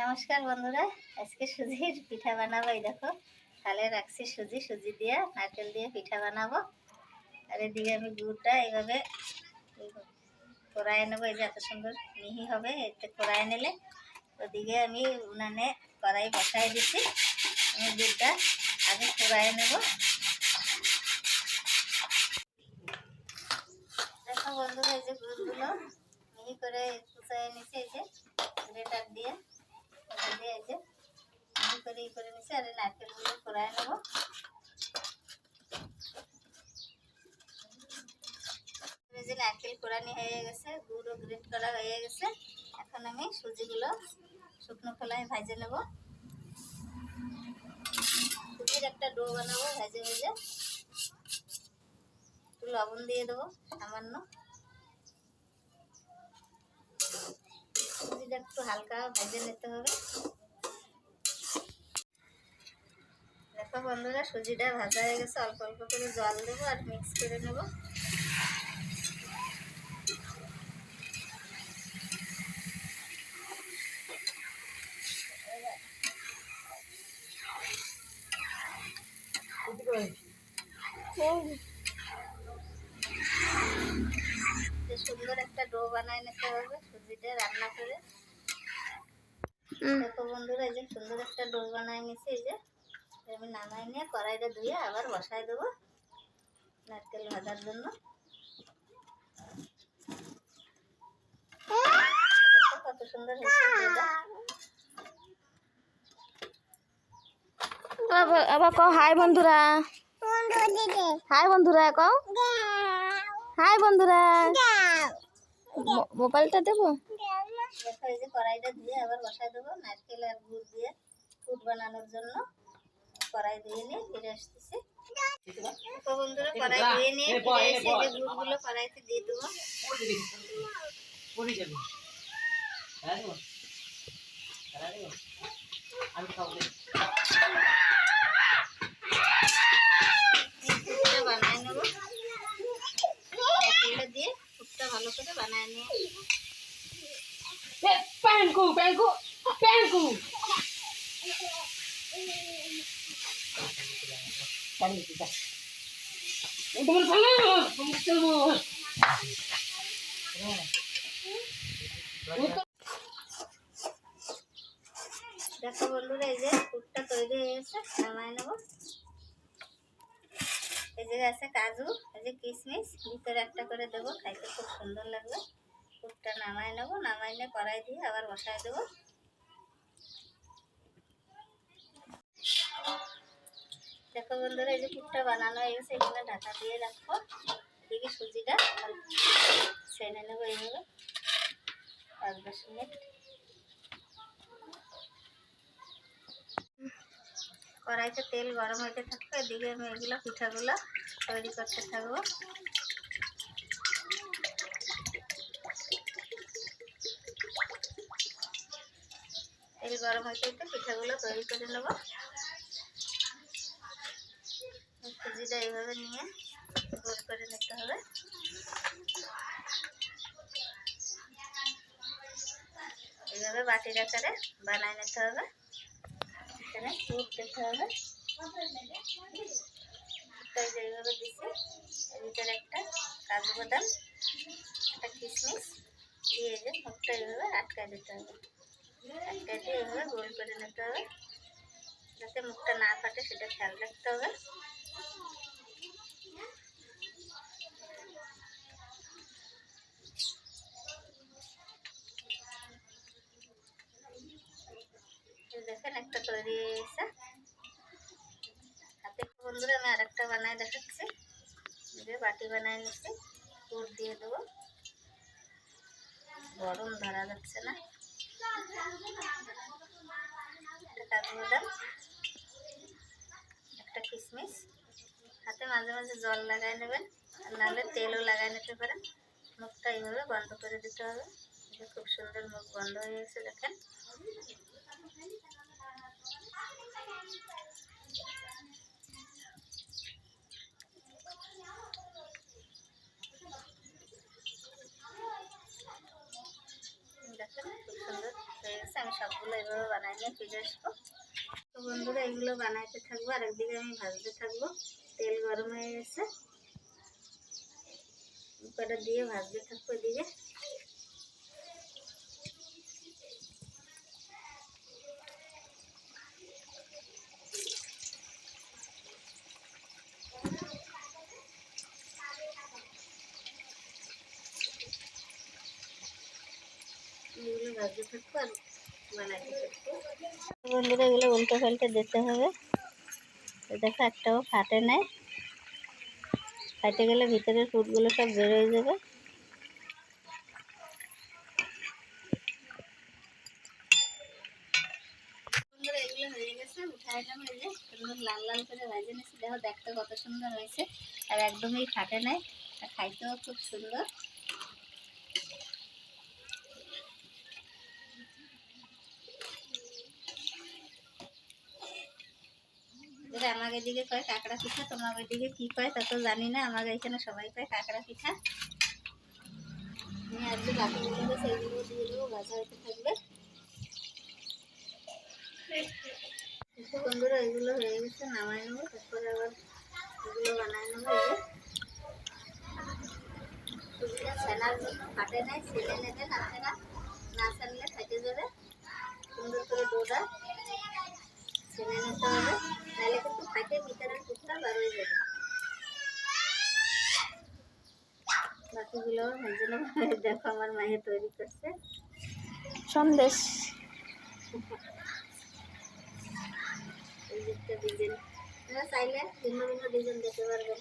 নমস্কার বন্ধুরা, আজকে সুজির পিঠা বানাবো। এই দেখো তাহলে রাখছি সুজি দিয়ে নারকেল দিয়ে পিঠা বানাবো। আর এদিকে আমি গুড়টা এইভাবে কড়াইয়ে নেবো। এই যে এত সুন্দর মিহি হবে, এতে কড়াইয়ে নিলে। ওদিকে আমি উনানে কড়াই বসাই দিচ্ছি। আমি গুড়টা আগে কড়াইয়ে নেবো। দেখো বন্ধুরা, এই যে গুড়গুলো মিহি করে কুচাইয়ে নিচ্ছে। এই যে গ্রেটার দিয়ে এই যে করে নিচ্ছি। আর নারকেলগুলো কড়াইয়ে নেবো। যে নারকেল কোড়ানি হয়ে গেছে, গুঁড়ো গ্রেট করা হয়ে গেছে। এখন আমি সুজিগুলো শুকনো খোলায় ভেজে নেব। সুজির একটা ডো বানাবো ভেজে ভেজে। একটু লবণ দিয়ে দেবো সামান্য। সুজিটা একটু হালকা ভেজে নিতে হবে। দেখো বন্ধুরা, সুজিটা ভাজা হয়ে গেছে। অল্প অল্প করে জল দেবো আর মিক্স করে নেব। সুন্দর একটা ডো বানায় নিতে হবে সুজিটা রান্না করে। দেখো বন্ধুরা, এই যে সুন্দর একটা ডো বানায় নিছি। এই যে আমি নামাই নিয়ে কড়াইটা ধুয়ে আবার বসাই দেবো নারকেল ভাজার জন্য। কত সুন্দর হয়েছে। আবার কও হাই বন্ধুরা। হাই বন্ধুরা কও। হাই বন্ধুরা। মোবাইলটা দেবো। দেখো এই যে কড়াইটা ধুয়ে আবার বসাই দেবো নারকেল আর গুড় দিয়ে পুর বানানোর জন্য। কড়াই ধুয়ে নিয়ে ফিরে আসতেছি। তো বন্ধুরা, কড়াই ধুয়ে নিয়ে ফিরে এসে যে গুড়গুলো কড়াইতে দিয়ে দেবো। বানায় নেবো নারকেলটা দিয়ে। পুরটা ভালো করে বানায় নিয়ে প্যাঙ্কু প্যাঙ্কু প্যাঙ্কু দেখো বন্ধুরা, এই যে পুরটা তৈরি হয়ে গেছে। নামায় নেবো। এই যে আছে কাজু, এই যে কিশমিশ ভিতরে একটা করে দেবো, খাইতে খুব সুন্দর লাগবে। পুরটা নামায় নেবো। নামাই নিয়ে কড়াই দিয়ে আবার বসায় দেবো। দেখো বন্ধুরা, এই যে পুরটা বানানো হয়ে গেছে। এখানে ঢাকা দিয়ে রাখবো। এদিকে সুজিটা ছেনে নেবো এইভাবে 5-10 মিনিট। কড়াইতে তেল গরম হইতে থাকবে। এদিকে আমি এগুলো পিঠাগুলো তৈরি করতে থাকবো। তেল গরম হইতে পিঠাগুলো তৈরি করে নেব। সুজিটা এইভাবে নিয়ে গোল করে নিতে হবে। এইভাবে বাটির আকারে বানায় নিতে হবে। এখানে পুর দিতে হবে। এইভাবে দিচ্ছি। এর ভিতরে একটা কাজু বাদাম, একটা কিশমিশ দিয়ে যে মুখটা এইভাবে আটকায় দিতে হবে। আটকায় দিয়ে এইভাবে গোল করে নিতে হবে যাতে মুখটা না ফাটে, সেটা খেয়াল রাখতে হবে। দেখেন একটা তৈরি হয়ে গেছে। হাতে বন্ধুরা আমি আরেকটা বানায় দেখাচ্ছি। বাটি বানায় নিচ্ছি। পুর দিয়ে দেবো। গরম ধরা যাচ্ছে না। একটা কাজু বাদাম, একটা কিশমিশ। হাতে মাঝে মাঝে জল লাগাই নেবেন, আর নাহলে তেলও লাগাই নিতে পারেন। মুখটা এইভাবে বন্ধ করে দিতে হবে। খুব সুন্দর মুখ বন্ধ হয়ে গেছে দেখেন। দেখেন খুব সুন্দর হয়ে গেছে। আমি সবগুলো এভাবে বানাই নিয়ে ফিরে আসবো। তো বন্ধুরা এগুলো বানাইতে থাকবো, আর একদিকে আমি ভাজতে থাকবো। তেল গরম হয়ে গেছে, কটা দিয়ে ভাজতে থাকবো এদিকে। এগুলো ভাজতে থাকবো আর বানাইতে থাকবো। বন্ধুরা এগুলো উল্টো পাল্টে দিতে হবে। দেখো একটাও ফাটে নাই, ফাটে গেলে ভিতরের ফুটগুলো সব বের হয়ে যাবে। বন্ধুরা এগুলো হয়ে গেছে, উঠাই নিলাম। এই যে সুন্দর লাল লাল করে ভেজে নিচ্ছি, দেখো দেখতে কত সুন্দর হয়েছে, আর একদমই ফাটে নাই, আর খাইতেও খুব সুন্দর। যেটা আমাদের দিকে কয় কাঁকড়া পিঠা, তোমাদের দিকে কি কয় তা তো জানি না। আমাদের এখানে সবাই কয় কাঁকড়া পিঠা। আমি আজকে বাকিগুলো সেইগুলো দিয়ে দেবো, ভাজা হতে থাকবে। বন্ধুরা এগুলো হয়ে গেছে, নামাই নেবো। তারপরে আবার এগুলো বানাই নেবো। সুজিটা ছেনার জন্য ফাটে নাই, ছেলে নেবেন আপনারা, না ছানলে ফেটে যাবে। সুন্দর করে ডোটা ছেনে নিতে হবে, নাহলে কিন্তু ফাটে ভিতরের টুকরা বার হয়ে যাবে। বাকিগুলো ভেজে নেবো। দেখো আমার মায়ের তৈরি করছে সন্দেশ। এই দিকটা ডিজাইন, চাইলে ভিন্ন ভিন্ন ডিজাইন দিতে পারবেন।